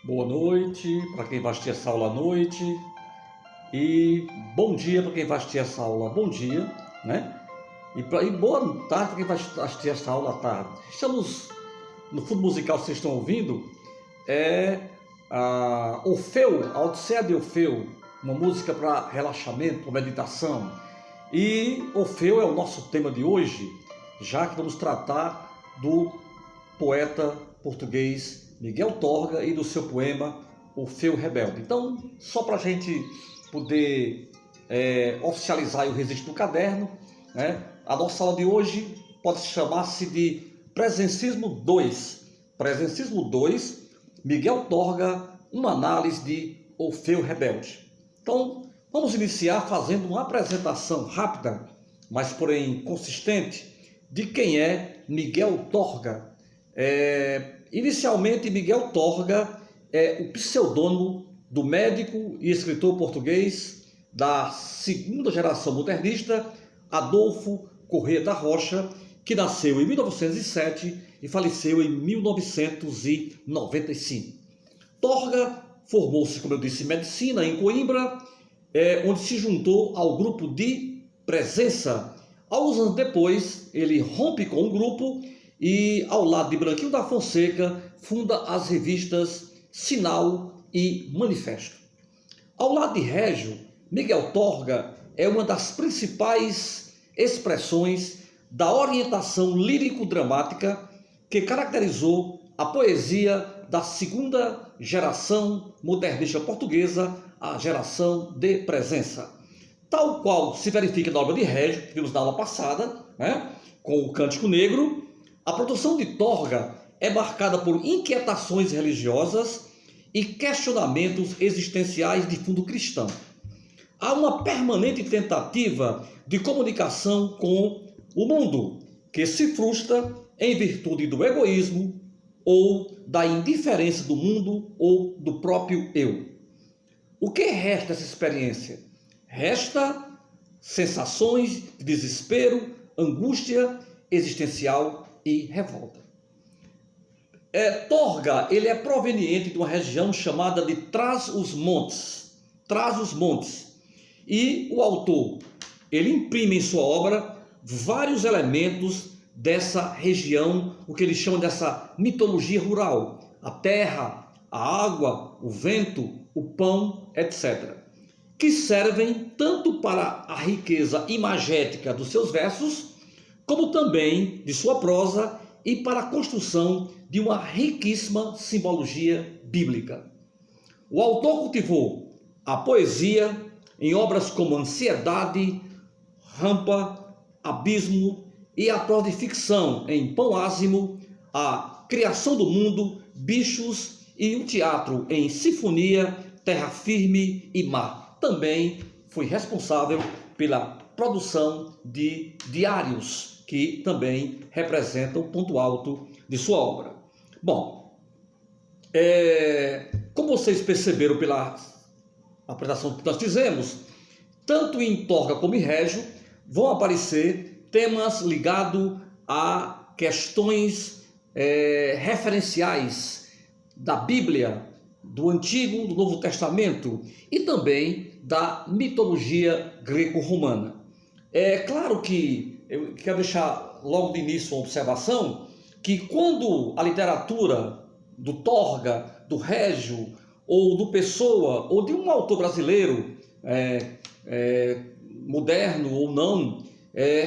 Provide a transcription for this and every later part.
Boa noite para quem vai assistir essa aula à noite e bom dia para quem vai assistir essa aula bom dia, né? E boa tarde para quem vai assistir essa aula à tarde. Estamos no fundo musical que vocês estão ouvindo, Orfeu, a Odisseia de Orfeu, uma música para relaxamento, meditação. E Orfeu é o nosso tema de hoje, já que vamos tratar do poeta português Miguel Torga e do seu poema Orfeu Rebelde. Então, só para a gente poder oficializar o registro do caderno, né? A nossa aula de hoje pode chamar-se de Presencismo 2. Presencismo 2, Miguel Torga, uma análise de Orfeu Rebelde. Então, vamos iniciar fazendo uma apresentação rápida, mas porém consistente, de quem é Miguel Torga. Inicialmente, Miguel Torga é o pseudônimo do médico e escritor português da segunda geração modernista, Adolfo Corrêa da Rocha, que nasceu em 1907 e faleceu em 1995. Torga formou-se, como eu disse, em medicina em Coimbra, onde se juntou ao grupo de Presença. Alguns anos depois, ele rompe com o grupo e, ao lado de Branquinho da Fonseca, funda as revistas Sinal e Manifesto. Ao lado de Régio, Miguel Torga é uma das principais expressões da orientação lírico-dramática que caracterizou a poesia da segunda geração modernista portuguesa, a geração de Presença. Tal qual se verifica na obra de Régio, que vimos na aula passada, né, com o Cântico Negro. A produção de Torga é marcada por inquietações religiosas e questionamentos existenciais de fundo cristão. Há uma permanente tentativa de comunicação com o mundo, que se frustra em virtude do egoísmo ou da indiferença do mundo ou do próprio eu. O que resta dessa experiência? Resta sensações de desespero, angústia existencial e revolta. Torga, ele é proveniente de uma região chamada de Trás-os-Montes. Trás-os-Montes. E o autor, ele imprime em sua obra vários elementos dessa região, o que ele chama dessa mitologia rural. A terra, a água, o vento, o pão, etc. Que servem tanto para a riqueza imagética dos seus versos, como também de sua prosa e para a construção de uma riquíssima simbologia bíblica. O autor cultivou a poesia em obras como Ansiedade, Rampa, Abismo e a prosa de ficção em Pão Ázimo, a Criação do Mundo, Bichos e o teatro em Sinfonia, Terra Firme e Mar. Também foi responsável pela produção de diários, que também representam o ponto alto de sua obra. Bom, como vocês perceberam pela apresentação que nós fizemos, tanto em Torga como em Régio vão aparecer temas ligados a questões referenciais da Bíblia, do Antigo, do Novo Testamento e também da mitologia greco-romana. É claro que eu quero deixar logo de início uma observação, que quando a literatura do Torga, do Régio, ou do Pessoa, ou de um autor brasileiro, moderno ou não,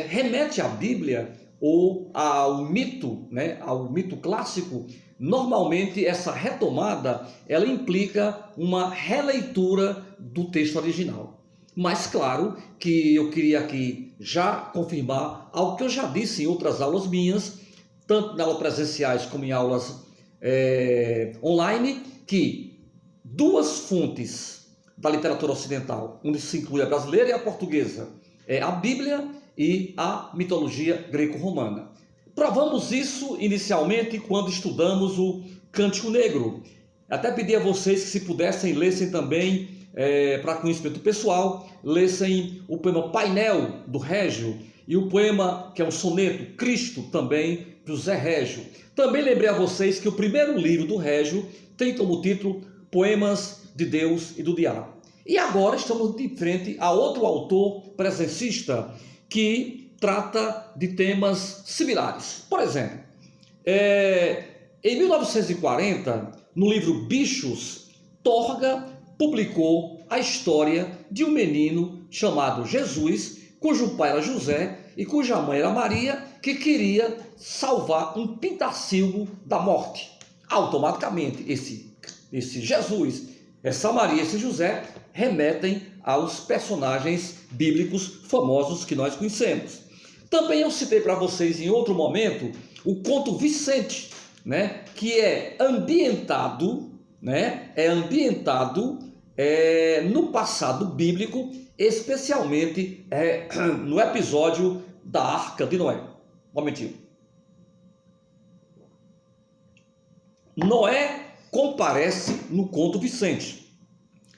remete à Bíblia ou ao mito, né, ao mito clássico, normalmente essa retomada, ela implica uma releitura do texto original. Mas claro que eu queria aqui já confirmar algo que eu já disse em outras aulas minhas, tanto em aulas presenciais como em aulas online, que duas fontes da literatura ocidental, onde se inclui a brasileira e a portuguesa, é a Bíblia e a mitologia greco-romana. Provamos isso inicialmente quando estudamos o Cântico Negro. Até pedi a vocês que, se pudessem, lessem também, para conhecimento pessoal, lessem o poema Painel, do Régio, e o poema, que é um soneto, Cristo, também, do Zé Régio. Também lembrei a vocês que o primeiro livro do Régio tem como título Poemas de Deus e do Diabo. E agora estamos de frente a outro autor presencista que trata de temas similares. Por exemplo, em 1940, no livro Bichos, Torga publicou a história de um menino chamado Jesus, cujo pai era José e cuja mãe era Maria, que queria salvar um pintacilgo da morte. Automaticamente, esse Jesus, essa Maria, esse José, remetem aos personagens bíblicos famosos que nós conhecemos. Também eu citei para vocês em outro momento o conto Vicente, né, que é ambientado no passado bíblico, especialmente no episódio da Arca de Noé. Um momentinho. Noé comparece no conto Vicente.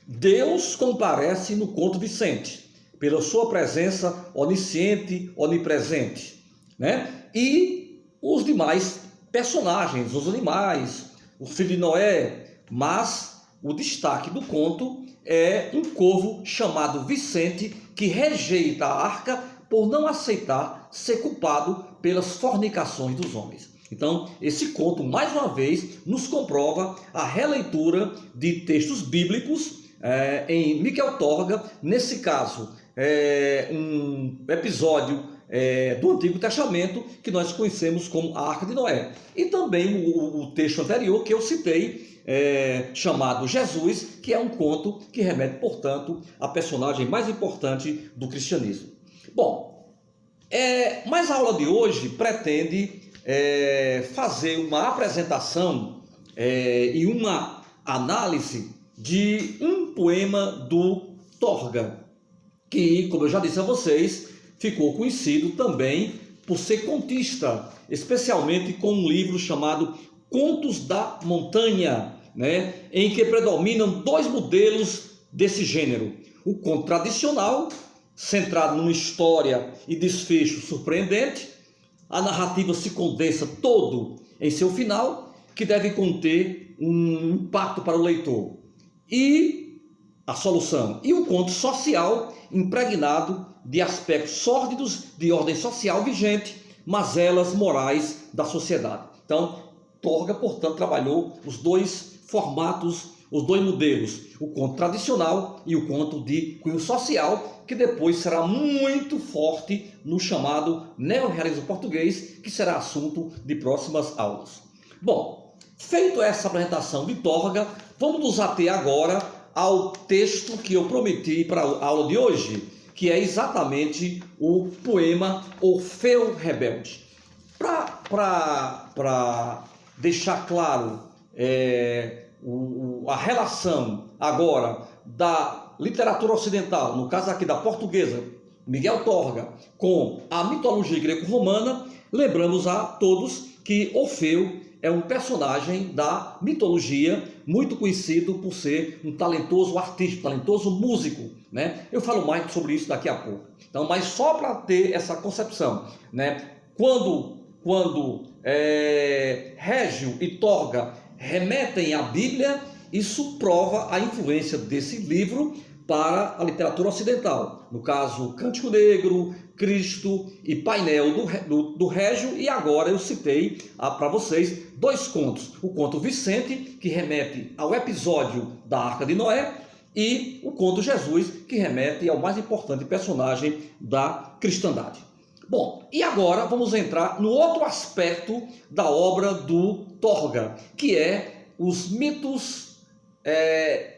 Deus comparece no conto Vicente, pela sua presença onisciente, onipresente, né? E os demais personagens, os animais, o filho de Noé, mas o destaque do conto é um corvo chamado Vicente, que rejeita a arca por não aceitar ser culpado pelas fornicações dos homens. Então, esse conto, mais uma vez, nos comprova a releitura de textos bíblicos em Miquel Torga, nesse caso, um episódio do Antigo Testamento que nós conhecemos como a Arca de Noé. E também o texto anterior que eu citei, chamado Jesus, que é um conto que remete, portanto, à personagem mais importante do cristianismo. Bom, mas a aula de hoje pretende fazer uma apresentação e uma análise de um poema do Torga, que, como eu já disse a vocês, ficou conhecido também por ser contista, especialmente com um livro chamado Contos da Montanha, né, em que predominam dois modelos desse gênero. O conto tradicional, centrado numa história e desfecho surpreendente. A narrativa se condensa todo em seu final, que deve conter um impacto para o leitor. E a solução. E o conto social, impregnado de aspectos sórdidos de ordem social vigente, mazelas morais da sociedade. Então, Torga, portanto, trabalhou os dois formatos, os dois modelos, o conto tradicional e o conto de cunho social, que depois será muito forte no chamado neorrealismo português, que será assunto de próximas aulas. Bom, feito essa apresentação de Torga, vamos nos ater agora ao texto que eu prometi para a aula de hoje, que é exatamente o poema Orfeu Rebelde. Para deixar claro a relação agora da literatura ocidental, no caso aqui da portuguesa, Miguel Torga, com a mitologia greco-romana, lembramos a todos que Orfeu é um personagem da mitologia muito conhecido por ser um talentoso artista, um talentoso músico, né? Eu falo mais sobre isso daqui a pouco. Então, mas só para ter essa concepção, né? Quando Régio e Torga remetem à Bíblia, isso prova a influência desse livro para a literatura ocidental. No caso, Cântico Negro, Cristo e Painel do Régio. E agora eu citei para vocês dois contos. O conto Vicente, que remete ao episódio da Arca de Noé, e o conto Jesus, que remete ao mais importante personagem da cristandade. Bom, e agora vamos entrar no outro aspecto da obra do Torga, que é os mitos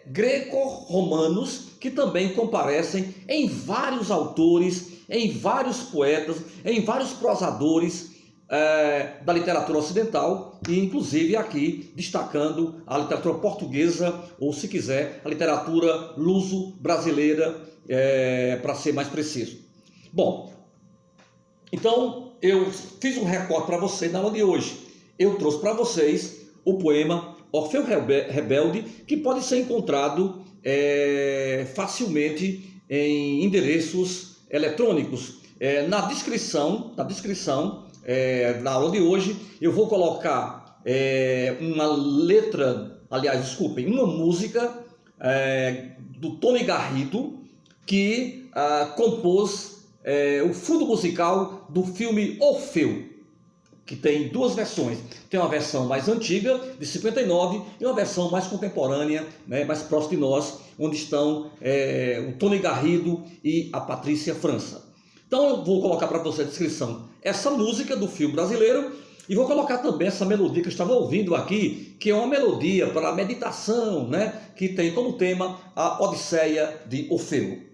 greco-romanos, que também comparecem em vários autores, em vários poetas, em vários prosadores da literatura ocidental, e inclusive aqui destacando a literatura portuguesa, ou se quiser, a literatura luso-brasileira, para ser mais preciso. Bom, então eu fiz um recorte para vocês na aula de hoje. Eu trouxe para vocês o poema Orfeu Rebelde, que pode ser encontrado facilmente em endereços eletrônicos. Na descrição da aula de hoje, eu vou colocar uma letra, aliás, desculpem, uma música do Tony Garrido, que compôs o fundo musical do filme Orfeu, que tem duas versões. Tem uma versão mais antiga, de 59, e uma versão mais contemporânea, né, mais próxima de nós, onde estão o Tony Garrido e a Patrícia França. Então eu vou colocar para você a descrição essa música do filme brasileiro, e vou colocar também essa melodia que eu estava ouvindo aqui, que é uma melodia para meditação, né, que tem como tema a Odisseia de Orfeu.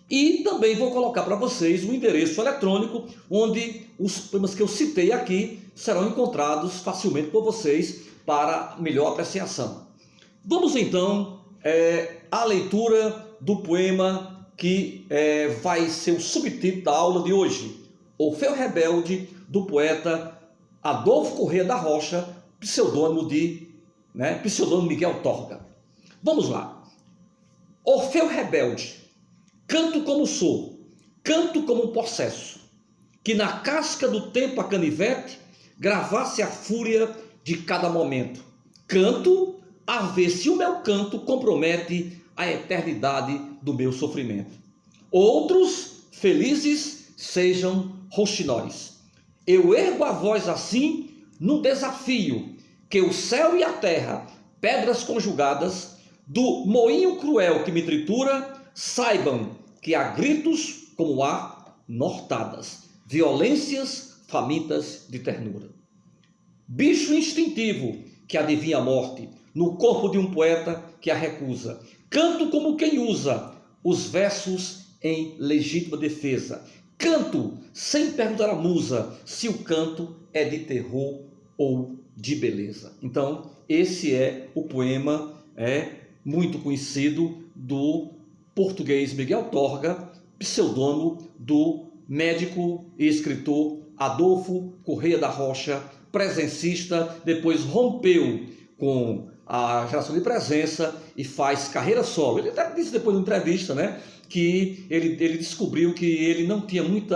E também vou colocar para vocês o endereço eletrônico, onde os poemas que eu citei aqui serão encontrados facilmente por vocês para melhor apreciação. Vamos então à leitura do poema que vai ser o subtítulo da aula de hoje. Orfeu Rebelde, do poeta Adolfo Corrêa da Rocha, pseudônimo Miguel Torga. Vamos lá. Orfeu Rebelde. Canto como sou, canto como um possesso, que na casca do tempo a canivete gravasse a fúria de cada momento. Canto a ver se o meu canto compromete a eternidade do meu sofrimento. Outros felizes sejam roxinóis. Eu ergo a voz assim num desafio, que o céu e a terra, pedras conjugadas, do moinho cruel que me tritura, saibam que há gritos como há nortadas, violências famintas de ternura. Bicho instintivo que adivinha a morte, no corpo de um poeta que a recusa. Canto como quem usa os versos em legítima defesa. Canto sem perguntar à musa se o canto é de terror ou de beleza. Então, esse é o poema muito conhecido do português Miguel Torga, pseudônimo do médico e escritor Adolfo Corrêa da Rocha, presencista, depois rompeu com a geração de presença e faz carreira solo. Ele até disse depois de uma entrevista, né, que ele descobriu que ele não tinha muito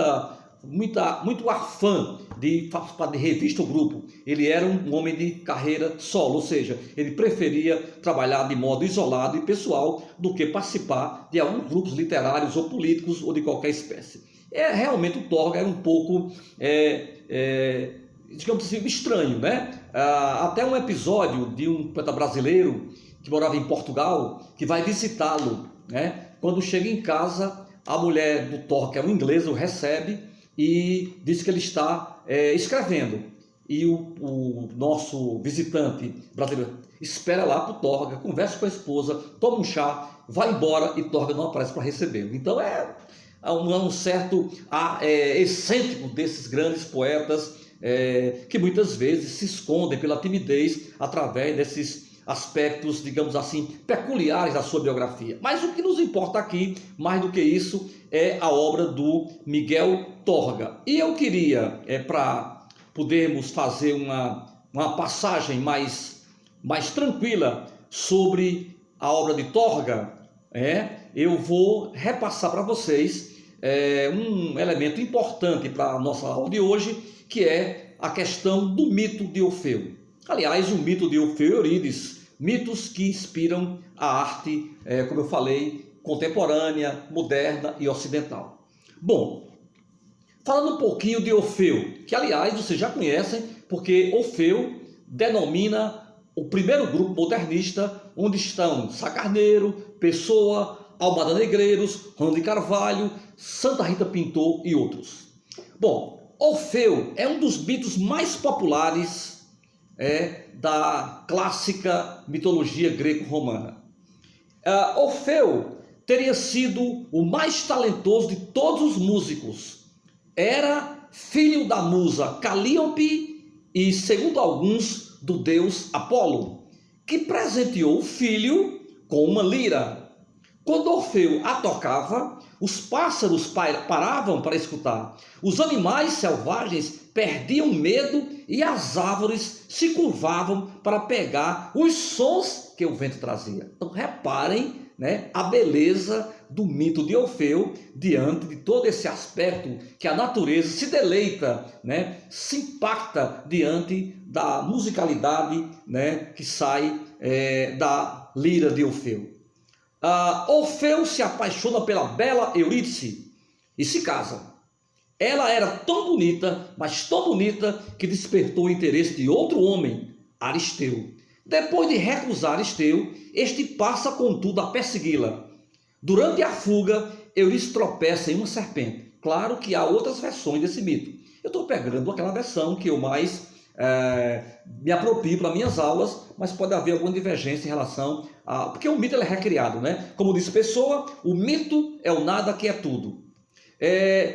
afã de participar de revista ou grupo. Ele era um homem de carreira solo, ou seja, ele preferia trabalhar de modo isolado e pessoal do que participar de alguns grupos literários ou políticos ou de qualquer espécie. Realmente o Torga era um pouco, digamos assim, estranho, né? Até um episódio de um poeta brasileiro que morava em Portugal, que vai visitá-lo, né? Quando chega em casa, a mulher do Torga, que é um inglês, o recebe e diz que ele está escrevendo. E o nosso visitante brasileiro espera lá para o Torga, conversa com a esposa, toma um chá, vai embora e Torga não aparece para recebê-lo. Então é um certo excêntrico desses grandes poetas que muitas vezes se escondem pela timidez através desses aspectos, digamos assim, peculiares da sua biografia. Mas o que nos importa aqui, mais do que isso, é a obra do Miguel Torga. E eu queria, para podermos fazer uma passagem mais tranquila sobre a obra de Torga, eu vou repassar para vocês um elemento importante para a nossa aula de hoje, que é a questão do mito de Orfeu. Aliás, o mito de Orfeu e Eurídice, mitos que inspiram a arte, como eu falei, contemporânea, moderna e ocidental. Bom, falando um pouquinho de Orfeu, que aliás vocês já conhecem, porque Orfeu denomina o primeiro grupo modernista, onde estão Sá Carneiro, Pessoa, Almada Negreiros, Ronaldo de Carvalho, Santa Rita Pintor e outros. Bom, Orfeu é um dos mitos mais populares da clássica mitologia greco-romana. Orfeu teria sido o mais talentoso de todos os músicos. Era filho da musa Calíope e, segundo alguns, do deus Apolo, que presenteou o filho com uma lira. Quando Orfeu a tocava, os pássaros paravam para escutar, os animais selvagens perdiam medo e as árvores se curvavam para pegar os sons que o vento trazia. Então reparem né, a beleza do mito de Orfeu diante de todo esse aspecto que a natureza se deleita, né, se impacta diante da musicalidade, né, que sai da lira de Orfeu. Orfeu se apaixona pela bela Eurídice e se casa. Ela era tão bonita, mas tão bonita, que despertou o interesse de outro homem, Aristeu. Depois de recusar Aristeu, este passa contudo a persegui-la. Durante a fuga, Eurídice tropeça em uma serpente. Claro que há outras versões desse mito. Eu estou pegando aquela versão que eu mais me aproprio para minhas aulas, mas pode haver alguma divergência em relação a... Porque o mito ele é recriado, né? Como disse Pessoa, o mito é o nada que é tudo.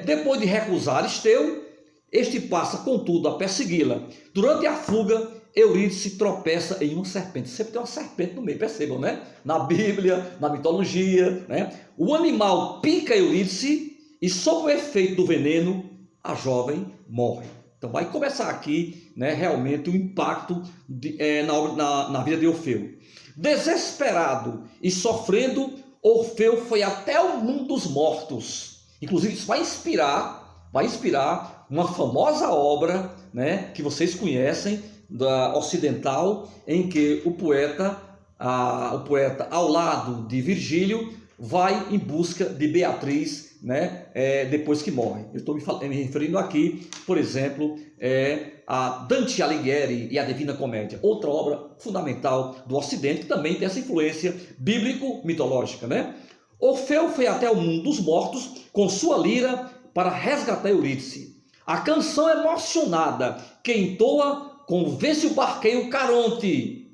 Depois de recusar Aristeu, este passa contudo a persegui-la. Durante a fuga, Eurídice tropeça em uma serpente. Sempre tem uma serpente no meio, percebam, né? Na Bíblia, na mitologia, né? O animal pica Eurídice e, sob o efeito do veneno, a jovem morre. Então vai começar aqui, né, realmente o impacto na vida de Orfeu. Desesperado e sofrendo, Orfeu foi até o mundo dos mortos. Inclusive isso vai inspirar uma famosa obra, né, que vocês conhecem, da ocidental, em que o poeta, ao lado de Virgílio, vai em busca de Beatriz, né, depois que morre. Eu estou me referindo aqui, por exemplo, a Dante Alighieri e a Divina Comédia, outra obra fundamental do Ocidente, que também tem essa influência bíblico-mitológica, né? Orfeu foi até o mundo dos mortos com sua lira para resgatar Eurídice. A canção emocionada que entoa convence o barqueiro Caronte.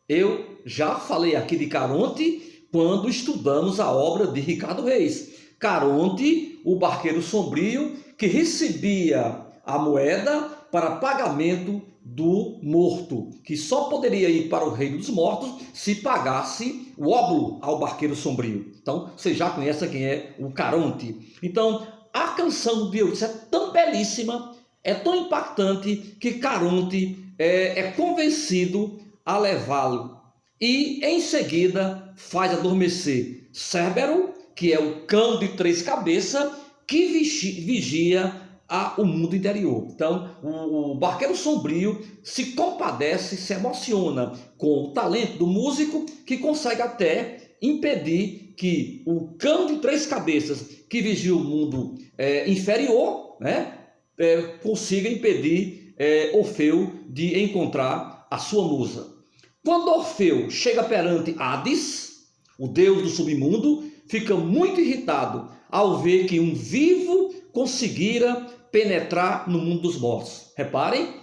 Eu já falei aqui de Caronte quando estudamos a obra de Ricardo Reis. Caronte, o barqueiro sombrio que recebia a moeda para pagamento do morto, que só poderia ir para o reino dos mortos se pagasse o óbolo ao barqueiro sombrio. Então, você já conhece quem é o Caronte. Então, a canção de Eurídice é tão belíssima, é tão impactante, que Caronte é convencido a levá-lo. E, em seguida, faz adormecer Cérbero, que é o cão de 3 cabeças, que vigia o mundo interior. Então, o barqueiro sombrio se compadece, se emociona com o talento do músico, que consegue até impedir que o cão de 3 cabeças, que vigia o mundo inferior, né, consiga impedir Orfeu de encontrar a sua musa. Quando Orfeu chega perante Hades, o deus do submundo, fica muito irritado ao ver que um vivo conseguira penetrar no mundo dos mortos. Reparem,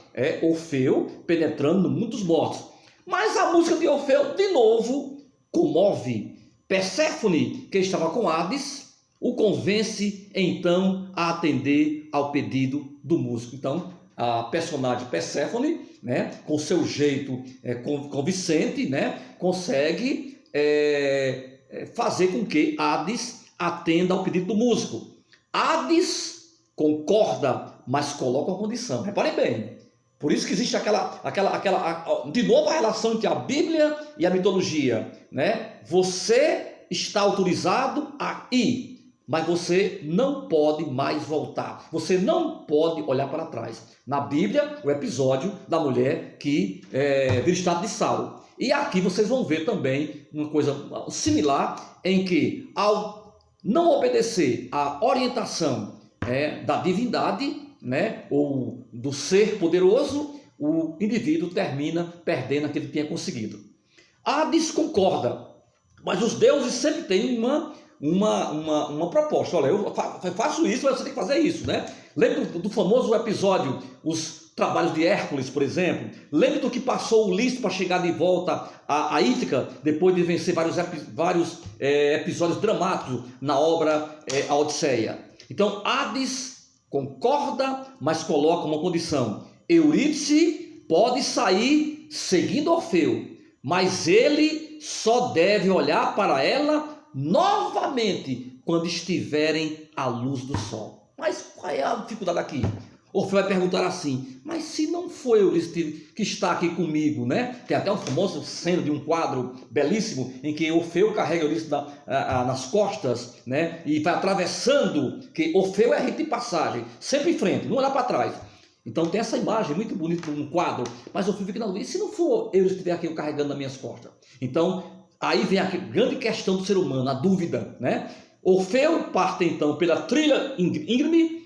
Orfeu penetrando no mundo dos mortos. Mas a música de Orfeu, de novo, comove. Perséfone, que estava com Hades, o convence então a atender ao pedido do músico. Então, a personagem Perséfone, né, com seu jeito convincente, né, consegue fazer com que Hades atenda ao pedido do músico. Hades concorda, mas coloca uma condição. Reparem bem. Por isso que existe de novo a relação entre a Bíblia e a mitologia, né? Você está autorizado a ir, mas você não pode mais voltar. Você não pode olhar para trás. Na Bíblia, o episódio da mulher que vira estado de sal. E aqui vocês vão ver também uma coisa similar, em que ao não obedecer à orientação da divindade, né, ou do ser poderoso, o indivíduo termina perdendo aquilo que tinha conseguido. Hades concorda, mas os deuses sempre têm uma proposta. Olha, eu faço isso, mas você tem que fazer isso, né? Lembra do famoso episódio, os trabalhos de Hércules, por exemplo? Lembra do que passou Ulisses para chegar de volta a Ítaca, depois de vencer vários episódios dramáticos na obra A Odisseia? Então, Hades concorda, mas coloca uma condição. Eurídice pode sair seguindo Orfeu, mas ele só deve olhar para ela novamente quando estiverem à luz do sol. Mas qual é a dificuldade aqui? Orfeu vai perguntar assim, mas se não foi Eurídice que está aqui comigo, né? Tem até um famoso cena de um quadro belíssimo em que Orfeu carrega Eurídice nas costas, né? E vai atravessando, que Orfeu é rito de passagem, sempre em frente, não olhar para trás. Então tem essa imagem muito bonita num quadro, mas Orfeu fica na dúvida, e se não for Eurídice que estiver aqui carregando nas minhas costas? Então, aí vem a grande questão do ser humano, a dúvida, né? Orfeu parte então pela trilha íngreme,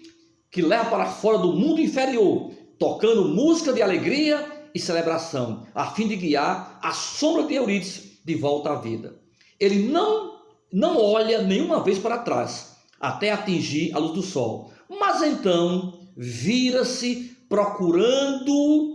que leva para fora do mundo inferior, tocando música de alegria e celebração, a fim de guiar a sombra de Eurídice de volta à vida. Ele não olha nenhuma vez para trás, até atingir a luz do sol, mas então vira-se procurando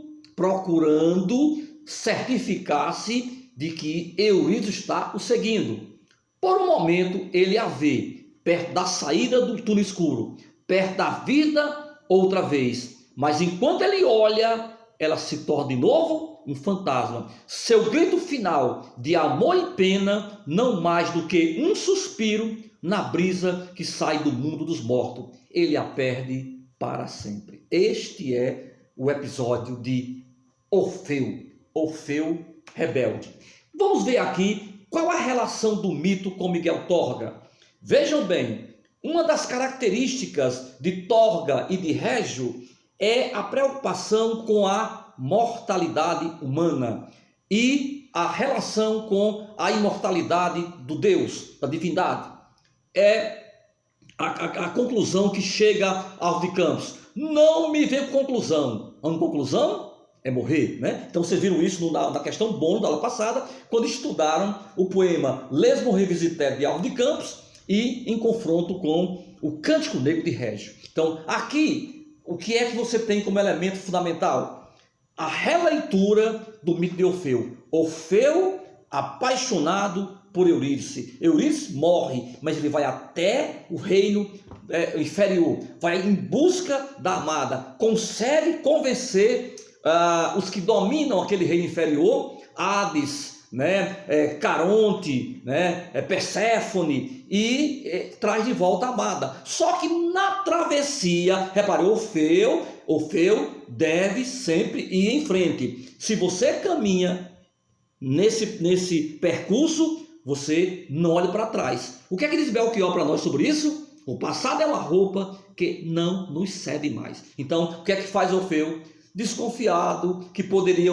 certificar-se de que Eurídice está o seguindo. Por um momento ele a vê perto da saída do túnel escuro, perto da vida outra vez, mas enquanto ele olha, ela se torna de novo um fantasma. Seu grito final de amor e pena, não mais do que um suspiro na brisa que sai do mundo dos mortos. Ele a perde para sempre. Este é o episódio de Orfeu rebelde. Vamos ver aqui qual a relação do mito com Miguel Torga. Vejam bem, uma das características de Torga e de Régio é a preocupação com a mortalidade humana e a relação com a imortalidade do Deus, da divindade. É a conclusão que chega aos de Campos. Não me vê conclusão. A conclusão é morrer, né? Então vocês viram isso na questão bônus da aula passada, quando estudaram o poema Lesmo Revisité de Alves de Campos e em confronto com o Cântico Negro de Régio. Então aqui, o que é que você tem como elemento fundamental? A releitura do mito de Orfeu. Orfeu apaixonado por Eurídice. Eurídice morre, mas ele vai até o reino inferior, vai em busca da amada, consegue convencer os que dominam aquele reino inferior, Hades, né, Caronte, né, Perséfone, e traz de volta a amada. Só que na travessia, repare, Orfeu deve sempre ir em frente. Se você caminha nesse percurso, você não olha para trás. O que é que diz Belchior para nós sobre isso? O passado é uma roupa que não nos cede mais. Então, o que é que faz Orfeu? Desconfiado que poderia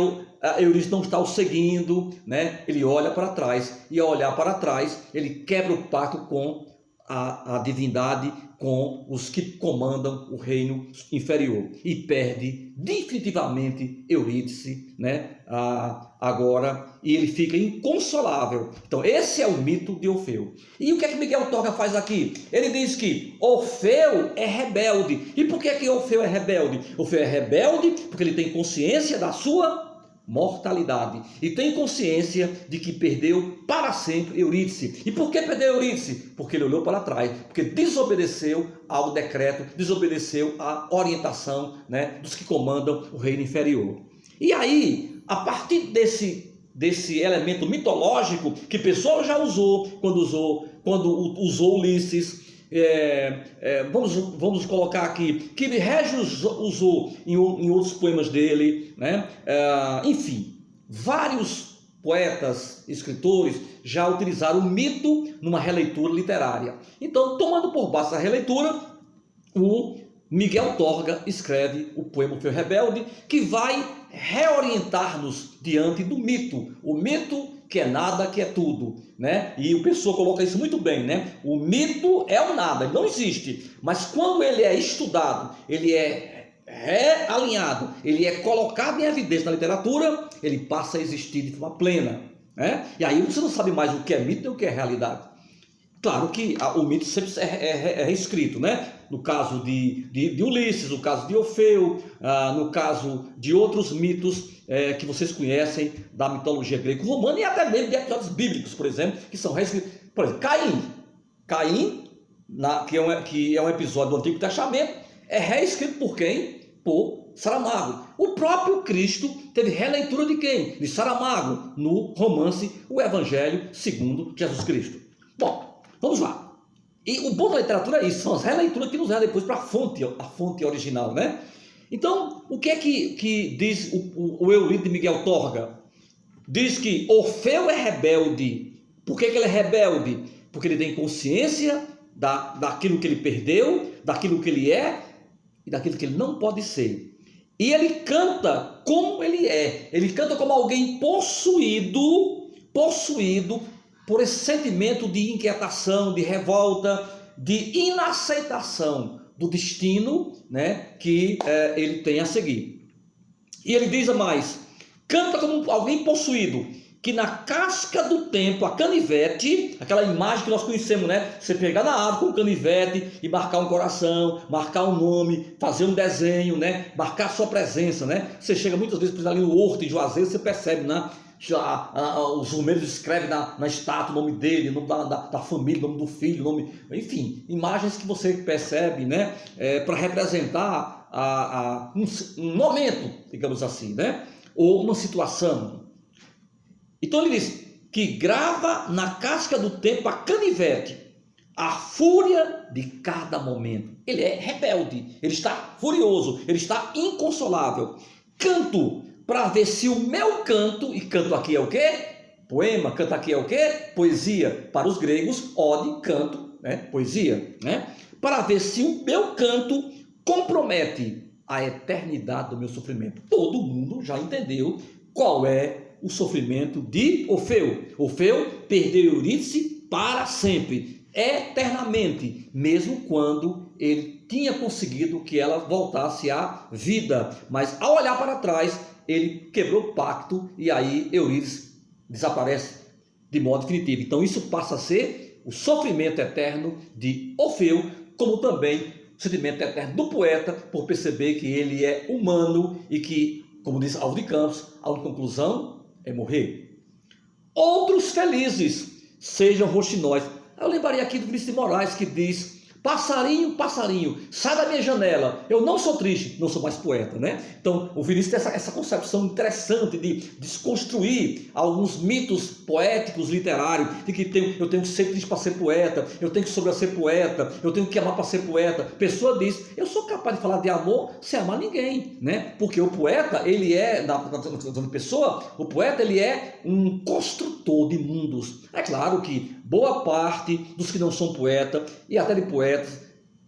Eurídice não estar o seguindo, né? Ele olha para trás, e ao olhar para trás, ele quebra o pacto com a divindade, com os que comandam o reino inferior, e perde definitivamente Eurídice, né? Agora, e ele fica inconsolável. Então esse é o mito de Orfeu. E o que é que Miguel Torga faz aqui? Ele diz que Orfeu é rebelde. E por que Orfeu é rebelde? Orfeu é rebelde porque ele tem consciência da sua mortalidade e tem consciência de que perdeu para sempre Eurídice. E por que perdeu Eurídice? Porque ele olhou para trás, porque desobedeceu ao decreto, desobedeceu à orientação, né, dos que comandam o reino inferior. E aí, a partir desse elemento mitológico que Pessoa já usou quando usou Ulisses, vamos colocar aqui que Régio usou em outros poemas dele, né? Enfim, vários poetas, escritores já utilizaram o mito numa releitura literária. Então, tomando por base a releitura, o Miguel Torga escreve o poema Orfeu Rebelde, que vai reorientar-nos diante do mito. O mito que é nada, que é tudo, né? E o Pessoa coloca isso muito bem, né? O mito é o nada, ele não existe, mas quando ele é estudado, ele é realinhado, ele é colocado em evidência na literatura, ele passa a existir de forma plena, né? E aí você não sabe mais o que é mito e o que é realidade. Claro que o mito sempre é reescrito, né? No caso de Ulisses, no caso de Orfeu, no caso de outros mitos que vocês conhecem da mitologia greco-romana e até mesmo de episódios bíblicos, por exemplo, que são reescritos. Por exemplo, Caim, que é um episódio do Antigo Testamento, é reescrito por quem? Por Saramago. O próprio Cristo teve releitura de quem? De Saramago, no romance O Evangelho segundo Jesus Cristo. Bom, vamos lá. E o bom da literatura é isso, são as releituras que nos levam depois para a fonte original, né? Então, o que é que diz o Eurípides de Miguel Torga? Diz que Orfeu é rebelde. Por que ele é rebelde? Porque ele tem consciência daquilo que ele perdeu, daquilo que ele é e daquilo que ele não pode ser. E ele canta como ele é. Ele canta como alguém possuído por esse sentimento de inquietação, de revolta, de inaceitação do destino, né, que ele tem a seguir. E ele diz a mais, canta como alguém possuído, que na casca do tempo, a canivete, aquela imagem que nós conhecemos, né? Você pegar na árvore com um canivete e marcar um coração, marcar um nome, fazer um desenho, né? Marcar a sua presença, né? Você chega muitas vezes ali no Horto, em Juazeiro, você percebe, né? Os romeiros escrevem na estátua o nome dele, o nome da família, o nome do filho, o nome, enfim, imagens que você percebe, né? Para representar um momento, digamos assim, né? Ou uma situação. Então ele diz que grava na casca do tempo a canivete, a fúria de cada momento. Ele é rebelde, ele está furioso, ele está inconsolável. Canto para ver se o meu canto, e canto aqui é o quê? Poema, canto aqui é o quê? Poesia. Para os gregos, ode, canto, né? Poesia, né? Para ver se o meu canto compromete a eternidade do meu sofrimento. Todo mundo já entendeu qual é o sofrimento de Orfeu. Orfeu perdeu Eurídice para sempre, eternamente, mesmo quando ele tinha conseguido que ela voltasse à vida. Mas ao olhar para trás, ele quebrou o pacto e aí Eurídice desaparece de modo definitivo. Então isso passa a ser o sofrimento eterno de Orfeu, como também o sentimento eterno do poeta, por perceber que ele é humano e que, como diz Álvaro de Campos, a única conclusão é morrer. Outros felizes sejam roxinóis. Eu lembraria aqui do Vinícius de Moraes, que diz: passarinho, passarinho, sai da minha janela, eu não sou triste, não sou mais poeta, né? Então o Vinícius tem essa concepção interessante de desconstruir alguns mitos poéticos, literários, de que eu tenho que ser triste para ser poeta, eu tenho que sobrar ser poeta, eu tenho que amar para ser poeta. A pessoa diz: eu sou capaz de falar de amor sem amar ninguém, né? Porque o poeta, ele é, na pessoa, o poeta, ele é um construtor de mundos. É claro que boa parte dos que não são poeta e até de poetas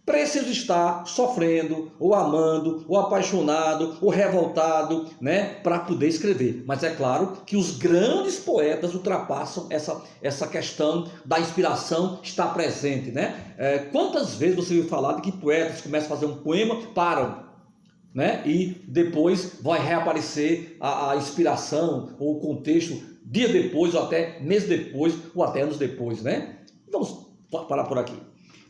precisam estar sofrendo, ou amando, ou apaixonado, ou revoltado, né, para poder escrever. Mas é claro que os grandes poetas ultrapassam essa questão da inspiração estar presente, né? Quantas vezes você ouviu falar de que poetas começam a fazer um poema, param, né? E depois vai reaparecer a inspiração ou o contexto dias depois, ou até meses depois, ou até anos depois, né? Vamos parar por aqui.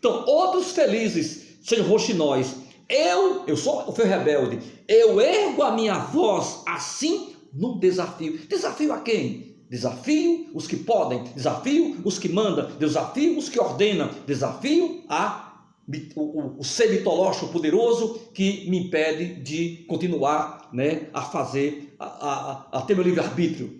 Então, outros felizes sejam roxinóis. Eu sou o rebelde. Eu ergo a minha voz assim num desafio. Desafio a quem? Desafio os que podem, desafio os que mandam, desafio os que ordenam, desafio o ser mitológico poderoso que me impede de continuar, né, a fazer, a ter meu livre-arbítrio.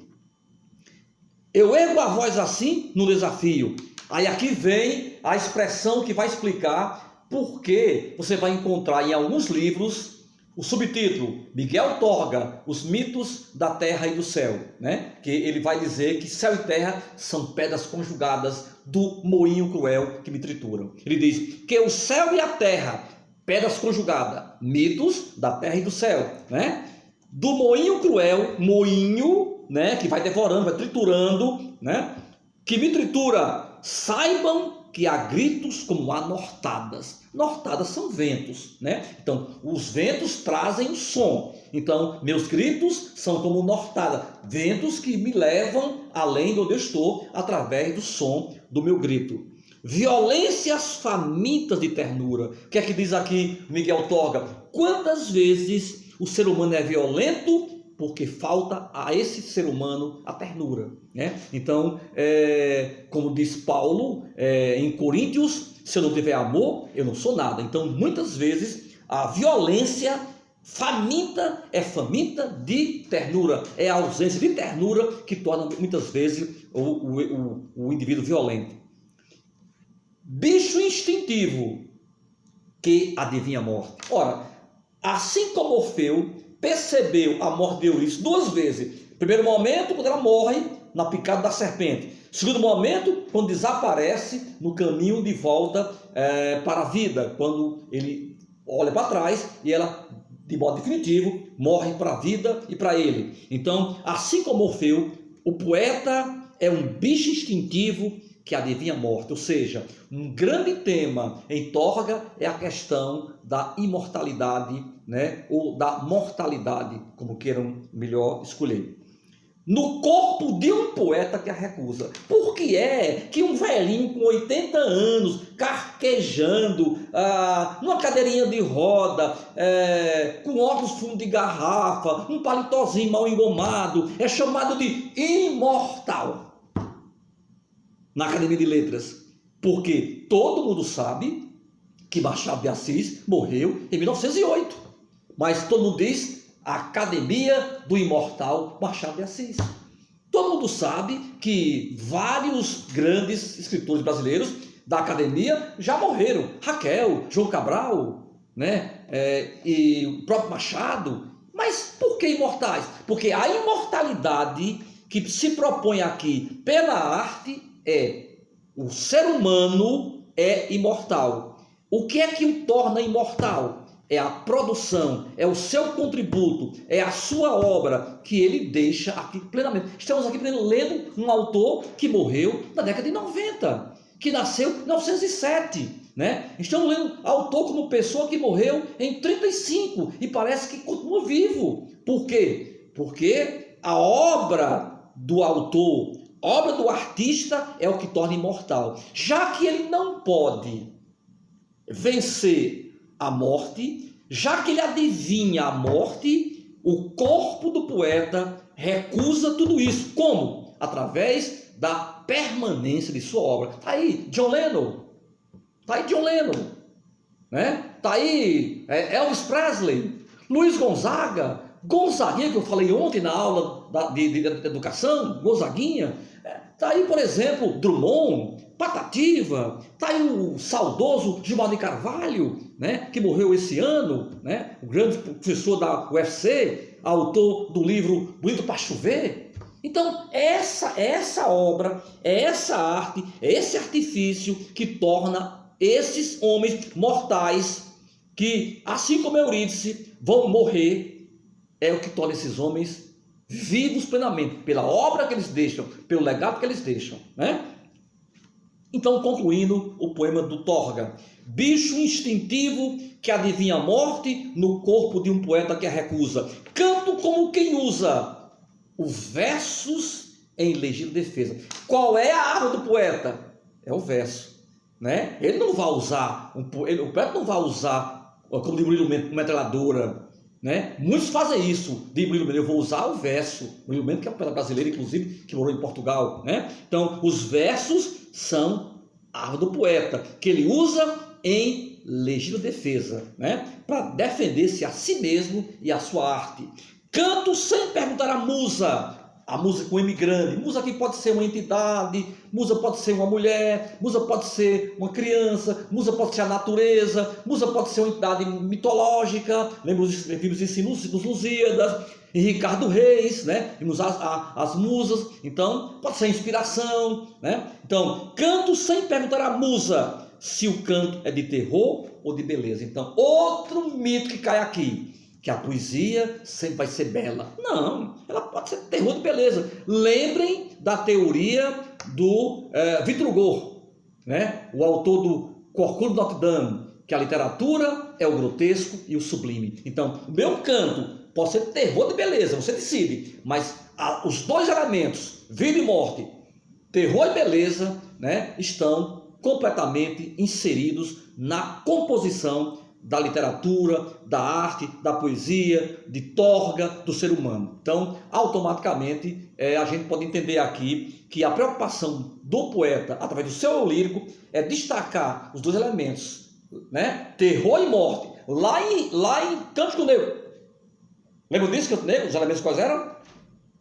Eu ergo a voz assim no desafio. Aí aqui vem a expressão que vai explicar por que você vai encontrar em alguns livros o subtítulo Miguel Torga, os mitos da terra e do céu, né? Que ele vai dizer que céu e terra são pedras conjugadas do moinho cruel que me trituram. Ele diz que o céu e a terra, pedras conjugadas, mitos da terra e do céu, né? Do moinho cruel, moinho, né? Que vai devorando, vai triturando, né? Que me tritura, saibam que há gritos como há nortadas. Nortadas são ventos, né? Então, os ventos trazem o som. Então, meus gritos são como nortada, ventos que me levam além de onde eu estou, através do som do meu grito. Violências famintas de ternura. O que é que diz aqui Miguel Torga? Quantas vezes o ser humano é violento porque falta a esse ser humano a ternura, né? Então, como diz Paulo em Coríntios, se eu não tiver amor, eu não sou nada. Então, muitas vezes, a violência faminta é faminta de ternura, é a ausência de ternura que torna muitas vezes o indivíduo violento. Bicho instintivo que adivinha a morte. Ora, Assim como Orfeu percebeu a morte de Eurídice duas vezes. Primeiro momento, quando ela morre na picada da serpente. Segundo momento, quando desaparece no caminho de volta para a vida. Quando ele olha para trás e ela, de modo definitivo, morre para a vida e para ele. Então, assim como Orfeu, o poeta é um bicho instintivo que adivinha a morte. Ou seja, um grande tema em Tórga é a questão da imortalidade, né? Ou da mortalidade, como queiram melhor escolher. No corpo de um poeta que a recusa. Por que é que um velhinho com 80 anos, carquejando, numa cadeirinha de roda, com óculos fundo de garrafa, um palitozinho mal engomado, é chamado de imortal na Academia de Letras? Porque todo mundo sabe que Machado de Assis morreu em 1908. Mas todo mundo diz Academia do Imortal Machado de Assis. Todo mundo sabe que vários grandes escritores brasileiros da Academia já morreram. Raquel, João Cabral, né? E o próprio Machado. Mas por que imortais? Porque a imortalidade que se propõe aqui pela arte o ser humano é imortal. O que é que o torna imortal? É a produção, é o seu contributo, é a sua obra que ele deixa aqui plenamente. Estamos aqui lendo um autor que morreu na década de 90, que nasceu em 1907, né? Estamos lendo autor como pessoa que morreu em 35 e parece que continua vivo. Por quê? Porque a obra do autor, a obra do artista é o que torna imortal. Já que ele não pode vencer a morte, já que ele adivinha a morte, o corpo do poeta recusa tudo isso. Como? Através da permanência de sua obra. Está aí John Lennon, né? Está aí Elvis Presley, Luiz Gonzaga, Gonzaguinha, que eu falei ontem na aula de educação, Gonzaguinha. Está aí, por exemplo, Drummond, Patativa, está aí o saudoso Gilmar de Carvalho, né, que morreu esse ano, né, o grande professor da UFC, autor do livro Bonito para Chover. Então, essa obra, essa arte, esse artifício que torna esses homens mortais, que, assim como Eurídice, vão morrer, é o que torna esses homens vivos plenamente, pela obra que eles deixam, pelo legado que eles deixam, né? Então, concluindo o poema do Tórga: bicho instintivo que adivinha a morte no corpo de um poeta que a recusa. Canto como quem usa os versos em legítima defesa. Qual é a arma do poeta? É o verso, né? Ele não vai usar, o poeta não vai usar, como de Murilo Mendes, metralhadora, né? Muitos fazem isso, de Murilo Mendes: eu vou usar o verso. Murilo Mendes, que é um poeta brasileiro, inclusive, que morou em Portugal, né? Então, os versos são a arma do poeta, que ele usa em legítima defesa, né? Para defender-se a si mesmo e a sua arte. Canto sem perguntar à musa, a musa com M grande. Musa aqui pode ser uma entidade, musa pode ser uma mulher, musa pode ser uma criança, musa pode ser a natureza, musa pode ser uma entidade mitológica. Vimos isso nos Lusíadas, em Ricardo Reis, né? Vimos as musas. Então, pode ser inspiração, né? Então, canto sem perguntar à musa se o canto é de terror ou de beleza. Então, outro mito que cai aqui, que a poesia sempre vai ser bela. Não, ela pode ser terror de beleza. Lembrem da teoria do Victor Hugo, né? O autor do Corcunda de Notre Dame, que a literatura é o grotesco e o sublime. Então, o meu canto pode ser terror de beleza, você decide, mas os dois elementos, vida e morte, terror e beleza, né, estão completamente inseridos na composição da literatura, da arte, da poesia, de Tórga, do ser humano. Então, automaticamente, a gente pode entender aqui que a preocupação do poeta, através do seu eu lírico, é destacar os dois elementos, né? Terror e morte. Lá em Cântico Negro, lembra disso, Cântico Negro? Os elementos quais eram?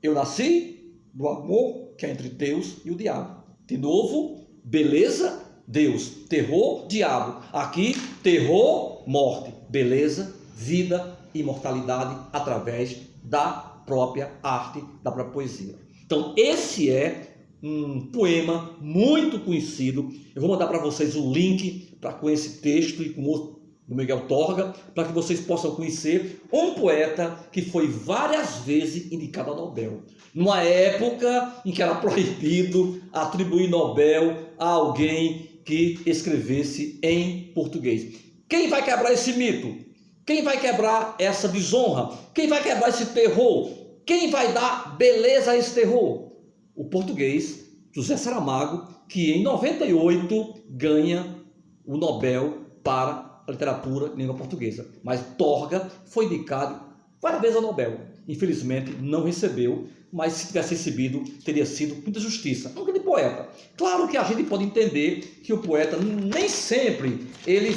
Eu nasci do amor que é entre Deus e o diabo. De novo, beleza, Deus. Terror, diabo. Aqui, terror, morte. Beleza, vida e imortalidade através da própria arte, da própria poesia. Então, esse é um poema muito conhecido. Eu vou mandar para vocês o link com esse texto e com o do Miguel Torga, para que vocês possam conhecer um poeta que foi várias vezes indicado ao Nobel. Numa época em que era proibido atribuir Nobel a alguém que escrevesse em português. Quem vai quebrar esse mito? Quem vai quebrar essa desonra? Quem vai quebrar esse terror? Quem vai dar beleza a esse terror? O português José Saramago, que em 98 ganha o Nobel para a literatura em língua portuguesa. Mas Torga foi indicado várias vezes ao Nobel. Infelizmente não recebeu, mas se tivesse recebido, teria sido muita justiça. É um grande poeta. Claro que a gente pode entender que o poeta nem sempre ele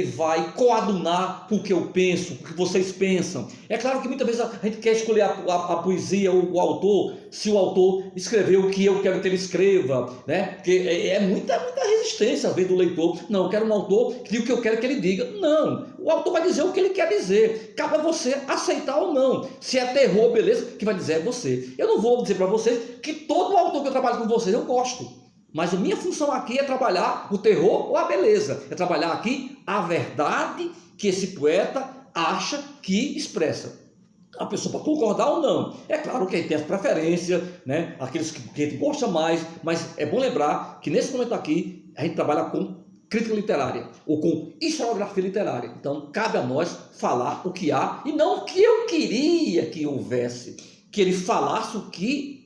vai coadunar com o que eu penso, com o que vocês pensam. É claro que muitas vezes a gente quer escolher a poesia, o autor, se o autor escreveu o que eu quero que ele escreva, né? Porque é muita resistência, às vezes, do leitor. Não, eu quero um autor que diga o que eu quero que ele diga. Não, o autor vai dizer o que ele quer dizer. Cabe a você aceitar ou não. Se é terror, beleza, que vai dizer é você. Eu não vou dizer para vocês que todo autor que eu trabalho com vocês eu gosto. Mas a minha função aqui é trabalhar o terror ou a beleza. É trabalhar aqui a verdade que esse poeta acha que expressa. A pessoa pode concordar ou não. É claro que tem as preferências, né? Aqueles que a gente gosta mais. Mas é bom lembrar que nesse momento aqui a gente trabalha com crítica literária ou com historiografia literária. Então cabe a nós falar o que há e não o que eu queria que houvesse. Que ele falasse o que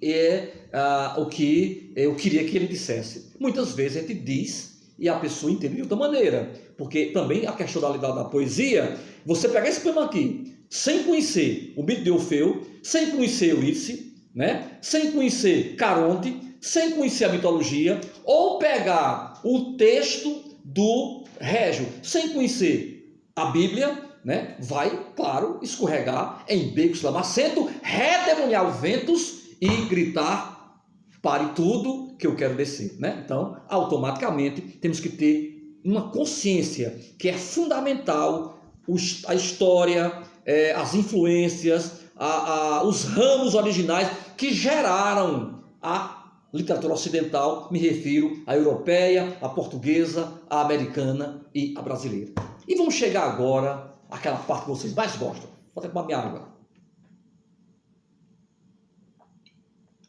o que eu queria que ele dissesse. Muitas vezes a gente diz e a pessoa entende de outra maneira, porque também a questão da poesia, você pegar esse poema aqui, sem conhecer o mito de Orfeu, sem conhecer Eurídice, né? Sem conhecer Caronte, sem conhecer a mitologia, ou pegar o texto do Régio, sem conhecer a Bíblia, né? Vai, claro, escorregar em becos lamacentos, redemoniar ventos e gritar: pare tudo que eu quero descer, né? Então, automaticamente, temos que ter uma consciência que é fundamental, a história, as influências, os ramos originais que geraram a literatura ocidental, me refiro à europeia, à portuguesa, à americana e à brasileira. E vamos chegar agora àquela parte que vocês mais gostam. Vou até tomar minha água.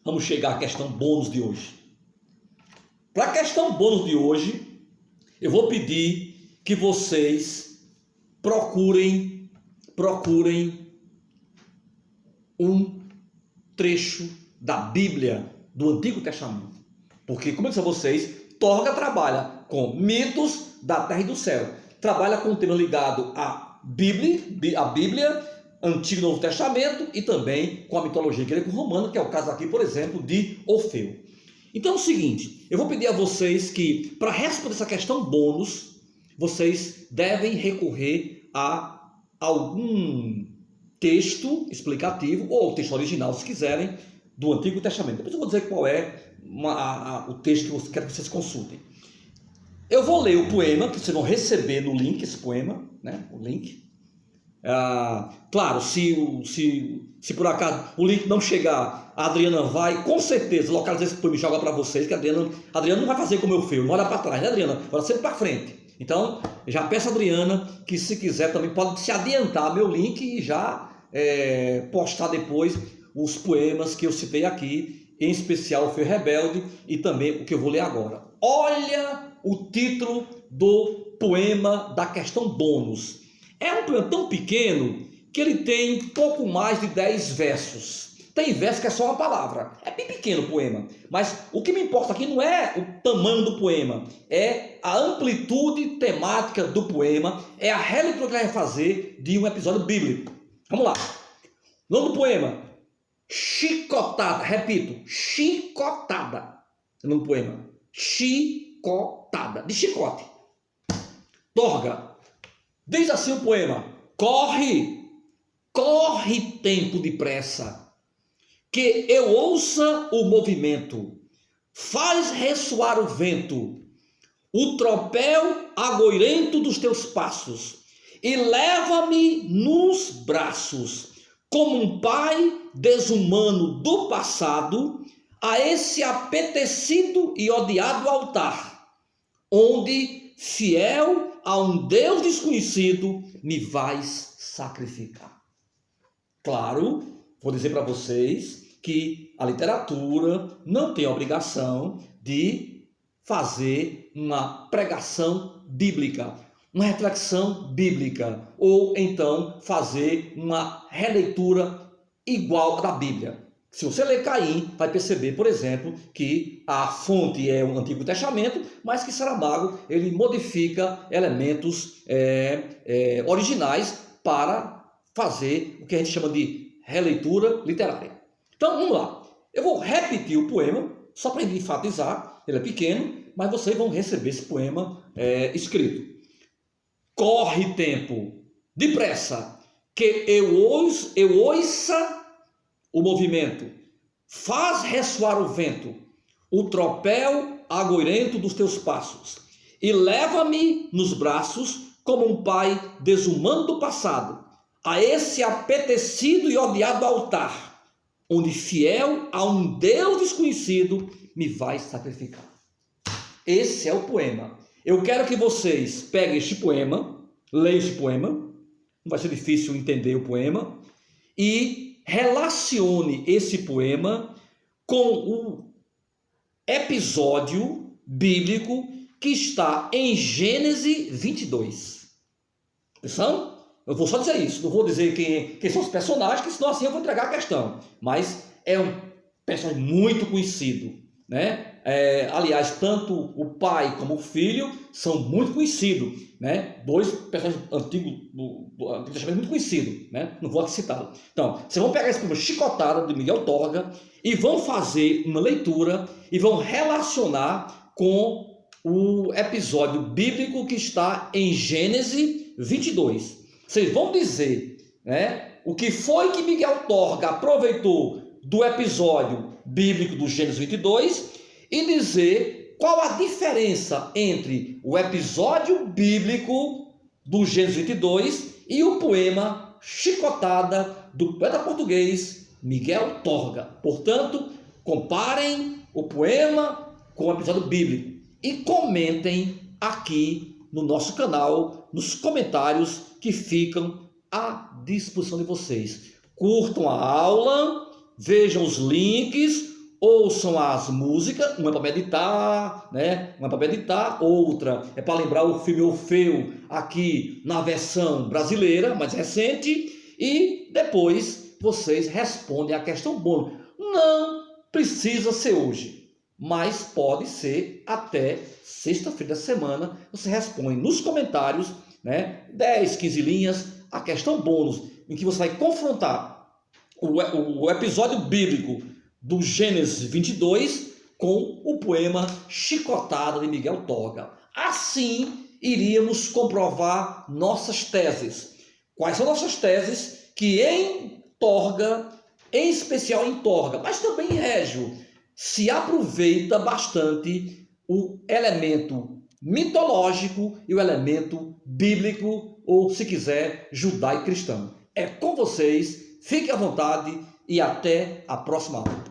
Vamos chegar à questão bônus de hoje. Para a questão bônus de hoje, eu vou pedir que vocês procurem um trecho da Bíblia do Antigo Testamento. Porque, como eu disse a vocês, Torga trabalha com mitos da terra e do céu. Trabalha com um tema ligado à Bíblia, Antigo e Novo Testamento, e também com a mitologia greco-romana, que é o caso aqui, por exemplo, de Orfeu. Então é o seguinte, eu vou pedir a vocês que, para responder essa questão bônus, vocês devem recorrer a algum texto explicativo, ou texto original, se quiserem, do Antigo Testamento. Depois eu vou dizer qual é o texto que eu quero que vocês consultem. Eu vou ler o poema, que vocês vão receber no link, esse poema, né? O link. Claro, se por acaso o link não chegar, a Adriana vai com certeza localizar esse poema e jogar para vocês, que a Adriana não vai fazer como eu fiz, não olha para trás, né, Adriana? Olha sempre para frente. Então, já peço a Adriana que, se quiser, também pode se adiantar meu link e já postar depois os poemas que eu citei aqui, em especial o Feu Rebelde e também o que eu vou ler agora. Olha o título do poema da questão bônus. É um poema tão pequeno que ele tem pouco mais de 10 versos. Tem verso que é só uma palavra. É bem pequeno o poema. Mas o que me importa aqui não é o tamanho do poema, é a amplitude temática do poema, é a releitura que ele vai fazer de um episódio bíblico. Vamos lá. O nome do poema: Chicotada. Repito, chicotada. O nome do poema: Chicotada. De chicote. Torga. Diz assim o poema: corre, corre tempo depressa, que eu ouça o movimento, faz ressoar o vento, o tropel agoirento dos teus passos, e leva-me nos braços, como um pai desumano do passado, a esse apetecido e odiado altar, onde, fiel a um Deus desconhecido, me vais sacrificar. Claro, vou dizer para vocês que a literatura não tem a obrigação de fazer uma pregação bíblica, uma reflexão bíblica, ou então fazer uma releitura igual à da Bíblia. Se você ler Caim, vai perceber, por exemplo, que a fonte é o Antigo Testamento, mas que Saramago ele modifica elementos originais para fazer o que a gente chama de releitura literária. Então, vamos lá. Eu vou repetir o poema, só para enfatizar, ele é pequeno, mas vocês vão receber esse poema escrito. Corre tempo, depressa, que eu ouça o movimento, faz ressoar o vento, o tropel agoirento dos teus passos, e leva-me nos braços como um pai desumano do passado, a esse apetecido e odiado altar, onde fiel a um Deus desconhecido me vai sacrificar. Esse é o poema. Eu quero que vocês peguem este poema, leiam este poema, não vai ser difícil entender o poema, e relacione esse poema com o episódio bíblico que está em Gênesis 22. Atenção? Eu vou só dizer isso, não vou dizer quem são os personagens, que senão assim eu vou entregar a questão. Mas é um personagem muito conhecido, né? Aliás, tanto o pai como o filho são muito conhecidos, né? Dois personagens antigos do Antigo Testamento muito conhecidos, né? Não vou aqui citá-lo. Então, vocês vão pegar esse poema Chicotada, de Miguel Torga, e vão fazer uma leitura e vão relacionar com o episódio bíblico que está em Gênesis 22. Vocês vão dizer, né, o que foi que Miguel Torga aproveitou do episódio bíblico do Gênesis 22 e dizer qual a diferença entre o episódio bíblico do Gênesis 22 e o poema Chicotada do poeta português Miguel Torga. Portanto, comparem o poema com o episódio bíblico e comentem aqui no nosso canal, nos comentários que ficam à disposição de vocês. Curtam a aula, vejam os links, ouçam as músicas, uma é para meditar, né? Uma é para meditar, outra é para lembrar o filme Orfeu aqui na versão brasileira, mais recente, e depois vocês respondem a questão bônus. Não precisa ser hoje, mas pode ser até sexta-feira da semana. Você responde nos comentários, né? 10, 15 linhas, a questão bônus, em que você vai confrontar o episódio bíblico do Gênesis 22 com o poema Chicotada de Miguel Torga. Assim, iríamos comprovar nossas teses. Quais são nossas teses? Que em Torga, em especial em Torga, mas também em Régio, se aproveita bastante o elemento mitológico e o elemento bíblico, ou se quiser, judaico-cristão. É com vocês, fiquem à vontade e até a próxima aula.